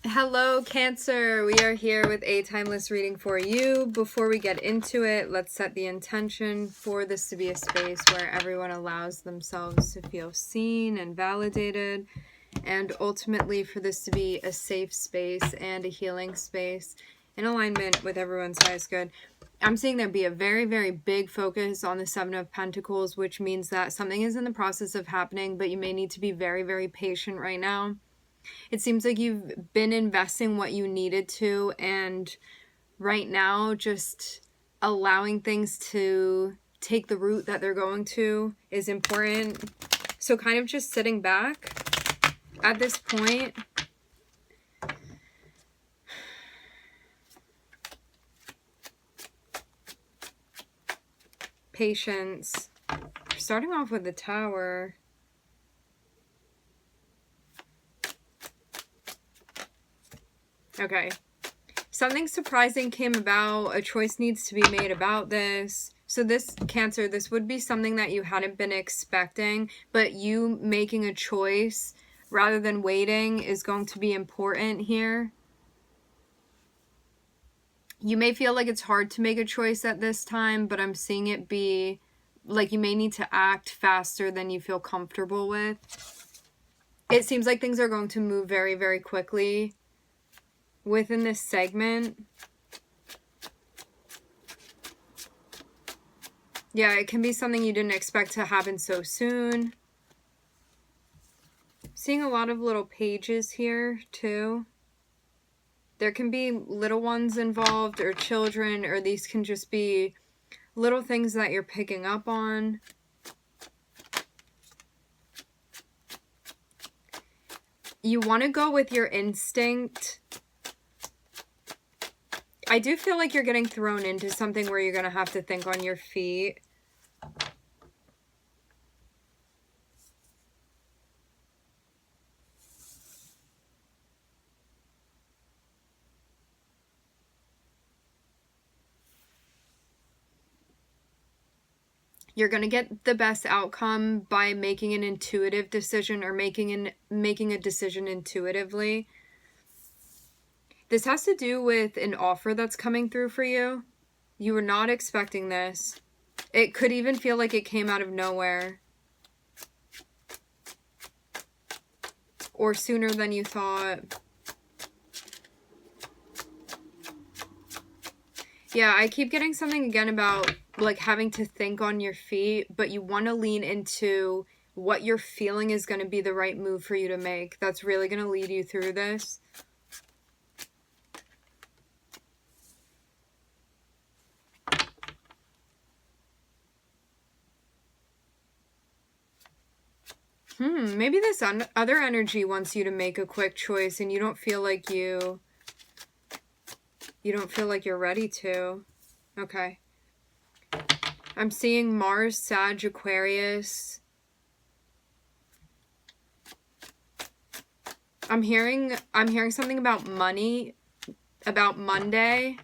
Hello, Cancer. We are here with a timeless reading for you. Before we get into it, let's set the intention for this to be a space where everyone allows themselves to feel seen and validated, and ultimately for this to be a safe space and a healing space in alignment with everyone's highest good. I'm seeing there be a very, very big focus on the Seven of Pentacles, which means that something is in the process of happening, but you may need to be very, very patient right now. It seems like you've been investing what you needed to, and right now just allowing things to take the route that they're going to is important. So kind of just sitting back at this point. Patience. Starting off with the Tower. Okay. Something surprising came about. A choice needs to be made about this. So this, Cancer, this would be something that you hadn't been expecting, but you making a choice rather than waiting is going to be important here. You may feel like it's hard to make a choice at this time, but I'm seeing it be like you may need to act faster than you feel comfortable with. It seems like things are going to move very, very quickly within this segment. Yeah, it can be something you didn't expect to happen so soon. Seeing a lot of little pages here too. There can be little ones involved or children, or these can just be little things that you're picking up on. You want to go with your instinct. I do feel like you're getting thrown into something where you're going to have to think on your feet. You're going to get the best outcome by making an intuitive decision or making a decision intuitively. This has to do with an offer that's coming through for you. You were not expecting this. It could even feel like it came out of nowhere. Or sooner than you thought. Yeah, I keep getting something again about like having to think on your feet, but you want to lean into what you're feeling is going to be the right move for you to make. That's really going to lead you through this. Maybe this other energy wants you to make a quick choice and you don't feel like you're ready to. Okay. I'm seeing Mars, Sag, Aquarius. I'm hearing something about money, about Monday,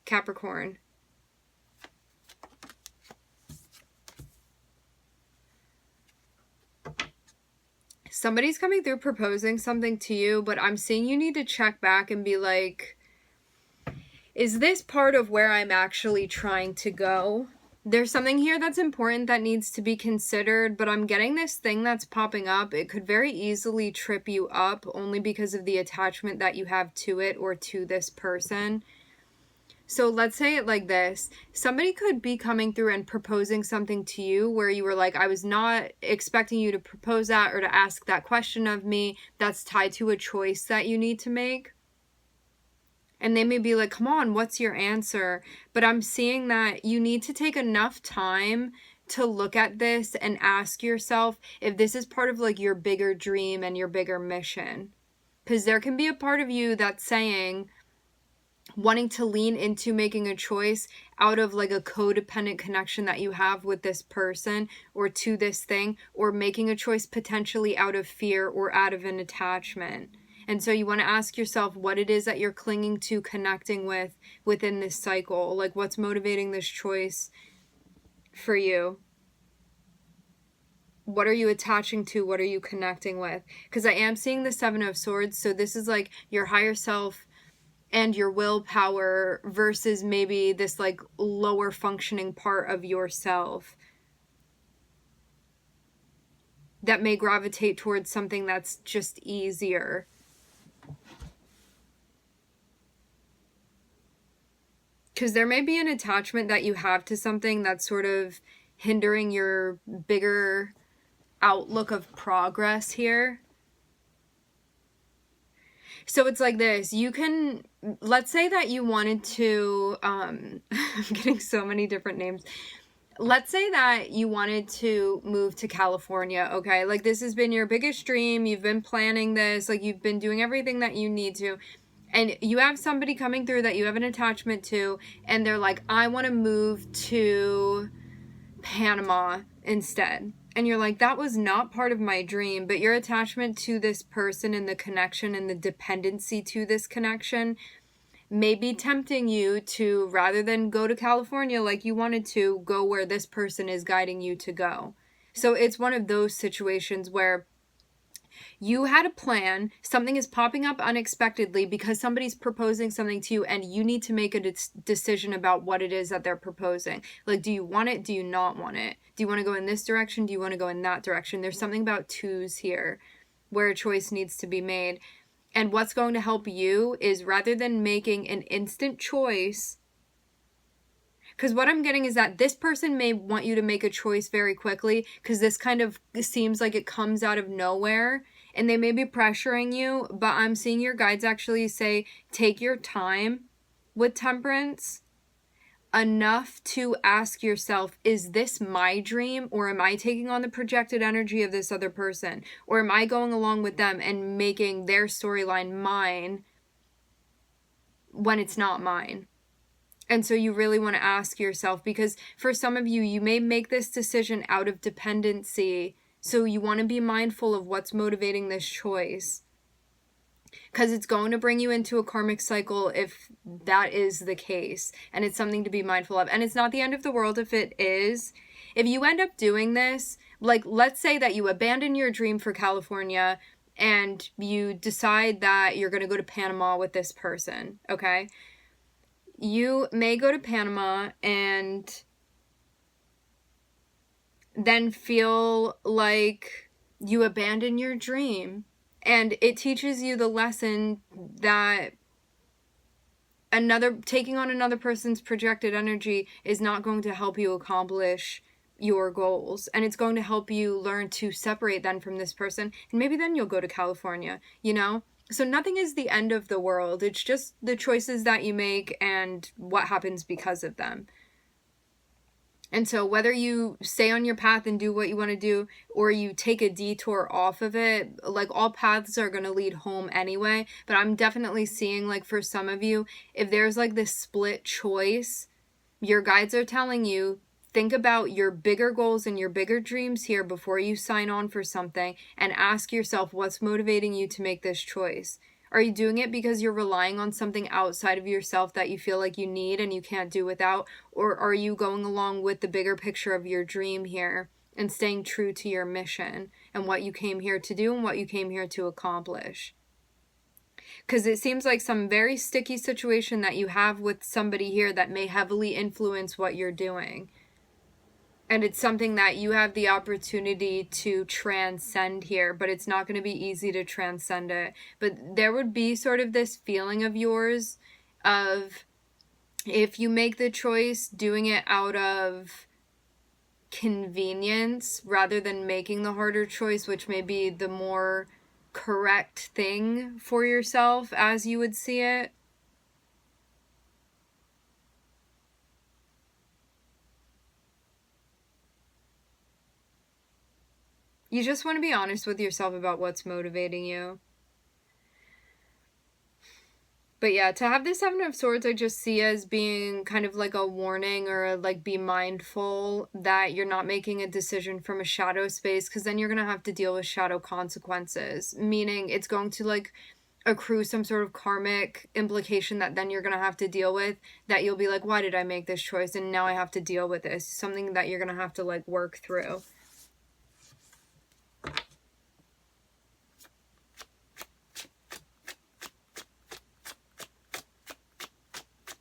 Capricorn. Somebody's coming through proposing something to you, but I'm seeing you need to check back and be like, is this part of where I'm actually trying to go? There's something here that's important that needs to be considered, but I'm getting this thing that's popping up. It could very easily trip you up only because of the attachment that you have to it or to this person. So let's say it like this. Somebody could be coming through and proposing something to you where you were like, I was not expecting you to propose that or to ask that question of me. That's tied to a choice that you need to make. And they may be like, come on, what's your answer? But I'm seeing that you need to take enough time to look at this and ask yourself if this is part of like your bigger dream and your bigger mission. Because there can be a part of you that's saying, wanting to lean into making a choice out of like a codependent connection that you have with this person or to this thing, or making a choice potentially out of fear or out of an attachment. And so you want to ask yourself what it is that you're clinging to, connecting with within this cycle. Like, what's motivating this choice for you? What are you attaching to? What are you connecting with? Because I am seeing the Seven of Swords. So this is like your higher self and your willpower versus maybe this like lower functioning part of yourself that may gravitate towards something that's just easier. Because there may be an attachment that you have to something that's sort of hindering your bigger outlook of progress here. So it's like this. You can, let's say that you wanted to, I'm getting so many different names. Let's say that you wanted to move to California, okay? Like this has been your biggest dream. You've been planning this. Like you've been doing everything that you need to. And you have somebody coming through that you have an attachment to. And they're like, I want to move to Panama instead. And you're like, that was not part of my dream. But your attachment to this person and the connection and the dependency to this connection may be tempting you to, rather than go to California like you wanted to, go where this person is guiding you to go. So it's one of those situations where you had a plan, something is popping up unexpectedly because somebody's proposing something to you, and you need to make a decision about what it is that they're proposing. Like, do you want it? Do you not want it? Do you want to go in this direction? Do you want to go in that direction? There's something about twos here where a choice needs to be made. And what's going to help you is, rather than making an instant choice, because what I'm getting is that this person may want you to make a choice very quickly because this kind of seems like it comes out of nowhere and they may be pressuring you, but I'm seeing your guides actually say, take your time with Temperance, enough to ask yourself, is this my dream, or am I taking on the projected energy of this other person? Or am I going along with them and making their storyline mine when it's not mine? And so you really want to ask yourself, because for some of you, you may make this decision out of dependency. So you want to be mindful of what's motivating this choice, because it's going to bring you into a karmic cycle if that is the case. And it's something to be mindful of. And it's not the end of the world if it is. If you end up doing this, like let's say that you abandon your dream for California and you decide that you're going to go to Panama with this person, okay? You may go to Panama and then feel like you abandon your dream. And it teaches you the lesson that taking on another person's projected energy is not going to help you accomplish your goals. And it's going to help you learn to separate then from this person. And maybe then you'll go to California, you know? So nothing is the end of the world. It's just the choices that you make and what happens because of them. And so whether you stay on your path and do what you want to do, or you take a detour off of it, like all paths are going to lead home anyway. But I'm definitely seeing, like, for some of you, if there's like this split choice, your guides are telling you, think about your bigger goals and your bigger dreams here before you sign on for something, and ask yourself, what's motivating you to make this choice? Are you doing it because you're relying on something outside of yourself that you feel like you need and you can't do without? Or are you going along with the bigger picture of your dream here and staying true to your mission and what you came here to do and what you came here to accomplish? Because it seems like some very sticky situation that you have with somebody here that may heavily influence what you're doing. And it's something that you have the opportunity to transcend here, but it's not going to be easy to transcend it. But there would be sort of this feeling of yours of, if you make the choice, doing it out of convenience rather than making the harder choice, which may be the more correct thing for yourself as you would see it. You just want to be honest with yourself about what's motivating you. But yeah, to have the Seven of Swords, I just see as being kind of like a warning, or like, be mindful that you're not making a decision from a shadow space, because then you're going to have to deal with shadow consequences. Meaning it's going to like accrue some sort of karmic implication that then you're going to have to deal with, that you'll be like, why did I make this choice? And now I have to deal with this. Something that you're going to have to like work through.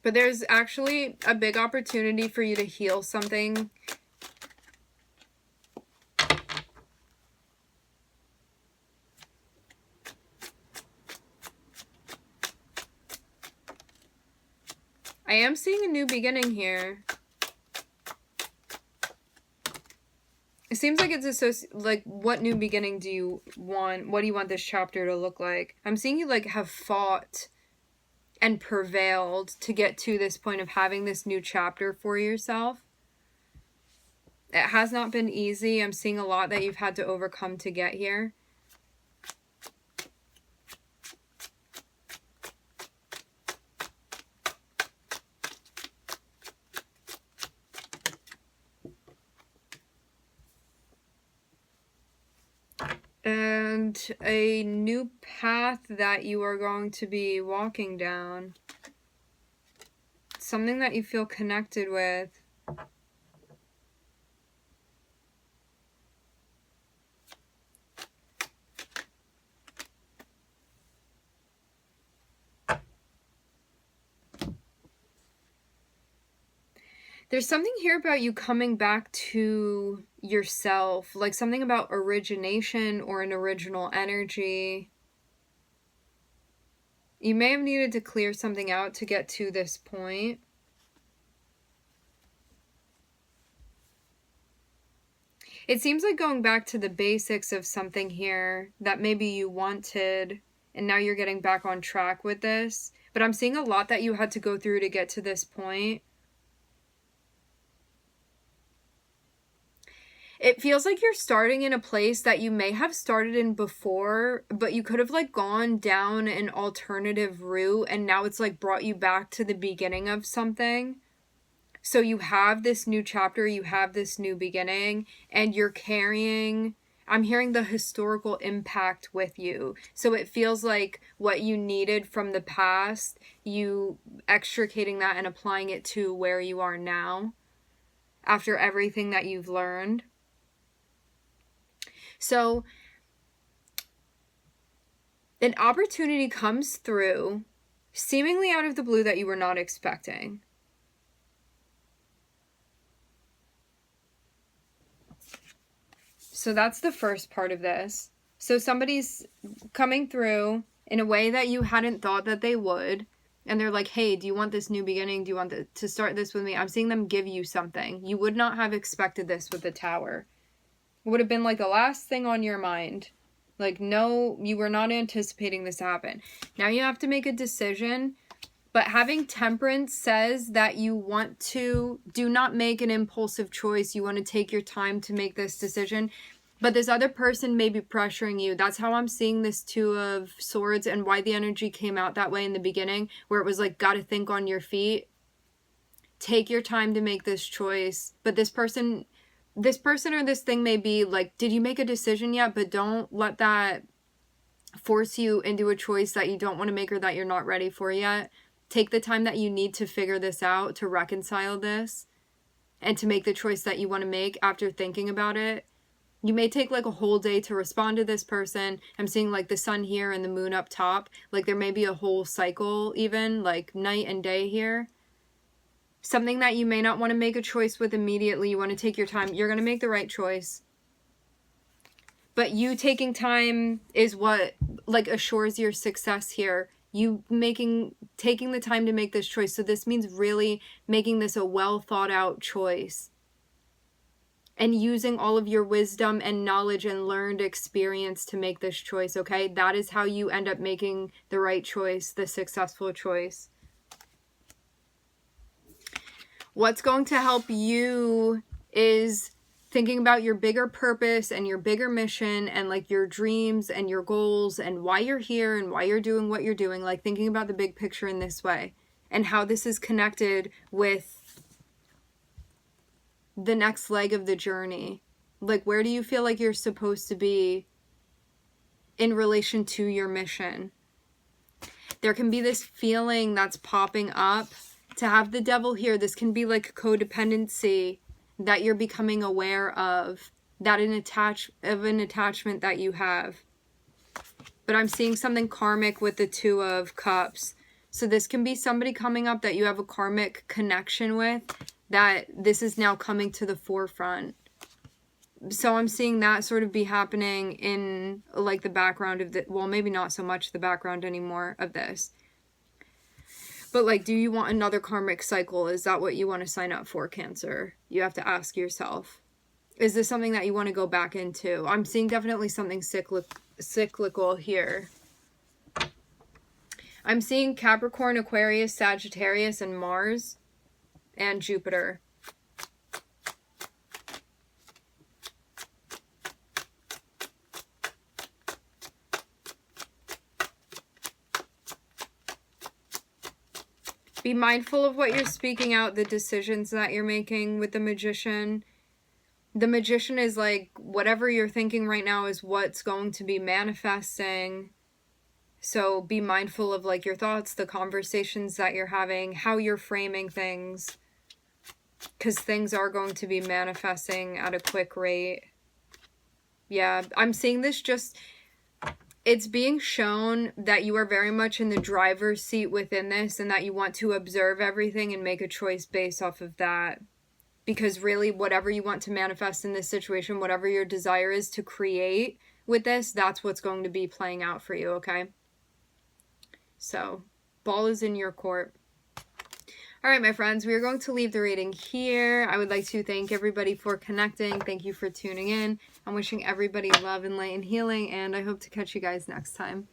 But there's actually a big opportunity for you to heal something. I am seeing a new beginning here. It seems like it's like, what new beginning do you want? What do you want this chapter to look like? I'm seeing you like have fought and prevailed to get to this point of having this new chapter for yourself. It has not been easy. I'm seeing a lot that you've had to overcome to get here. And a new path that you are going to be walking down. Something that you feel connected with. There's something here about you coming back to yourself, like something about origination or an original energy. You may have needed to clear something out to get to this point. It seems like going back to the basics of something here that maybe you wanted, and now you're getting back on track with this. But I'm seeing a lot that you had to go through to get to this point. It feels like you're starting in a place that you may have started in before, but you could have like gone down an alternative route, and now it's like brought you back to the beginning of something. So you have this new chapter, you have this new beginning, and you're carrying, I'm hearing the historical impact with you. So it feels like what you needed from the past, you extricating that and applying it to where you are now after everything that you've learned. So an opportunity comes through seemingly out of the blue that you were not expecting. So that's the first part of this. So somebody's coming through in a way that you hadn't thought that they would. And they're like, hey, do you want this new beginning? Do you want to start this with me? I'm seeing them give you something. You would not have expected this with the Tower. It would have been like the last thing on your mind. Like, no, you were not anticipating this to happen. Now you have to make a decision. But having Temperance says that you want to do not make an impulsive choice. You want to take your time to make this decision. But this other person may be pressuring you. That's how I'm seeing this Two of Swords, and why the energy came out that way in the beginning, where it was like, gotta think on your feet. Take your time to make this choice. But this person or this thing may be like, did you make a decision yet? But don't let that force you into a choice that you don't want to make or that you're not ready for yet. Take the time that you need to figure this out, to reconcile this, and to make the choice that you want to make after thinking about it. You may take like a whole day to respond to this person. I'm seeing like the sun here and the moon up top. Like there may be a whole cycle even, like night and day here. Something that you may not want to make a choice with immediately. You want to take your time. You're going to make the right choice. But you taking time is what like assures your success here. You taking the time to make this choice. So this means really making this a well thought out choice. And using all of your wisdom and knowledge and learned experience to make this choice, okay? That is how you end up making the right choice, the successful choice. What's going to help you is thinking about your bigger purpose and your bigger mission and like your dreams and your goals and why you're here and why you're doing what you're doing. Like thinking about the big picture in this way and how this is connected with the next leg of the journey. Like, where do you feel like you're supposed to be in relation to your mission? There can be this feeling that's popping up. To have the Devil here, this can be like codependency that you're becoming aware of, that an attachment that you have. But I'm seeing something karmic with the Two of Cups. So this can be somebody coming up that you have a karmic connection with, that this is now coming to the forefront. So I'm seeing that sort of be happening in like the background of the, well, maybe not so much the background anymore of this. But like, do you want another karmic cycle? Is that what you want to sign up for, Cancer? You have to ask yourself. Is this something that you want to go back into? I'm seeing definitely something cyclical here. I'm seeing Capricorn, Aquarius, Sagittarius, and Mars, and Jupiter. Be mindful of what you're speaking out, the decisions that you're making with the Magician. The Magician is like, whatever you're thinking right now is what's going to be manifesting. So be mindful of like your thoughts, the conversations that you're having, how you're framing things, because things are going to be manifesting at a quick rate. Yeah, I'm seeing this just, it's being shown that you are very much in the driver's seat within this, and that you want to observe everything and make a choice based off of that. Because really, whatever you want to manifest in this situation, whatever your desire is to create with this, that's what's going to be playing out for you, okay? So, ball is in your court. All right, my friends, we are going to leave the reading here. I would like to thank everybody for connecting. Thank you for tuning in. I'm wishing everybody love and light and healing, and I hope to catch you guys next time.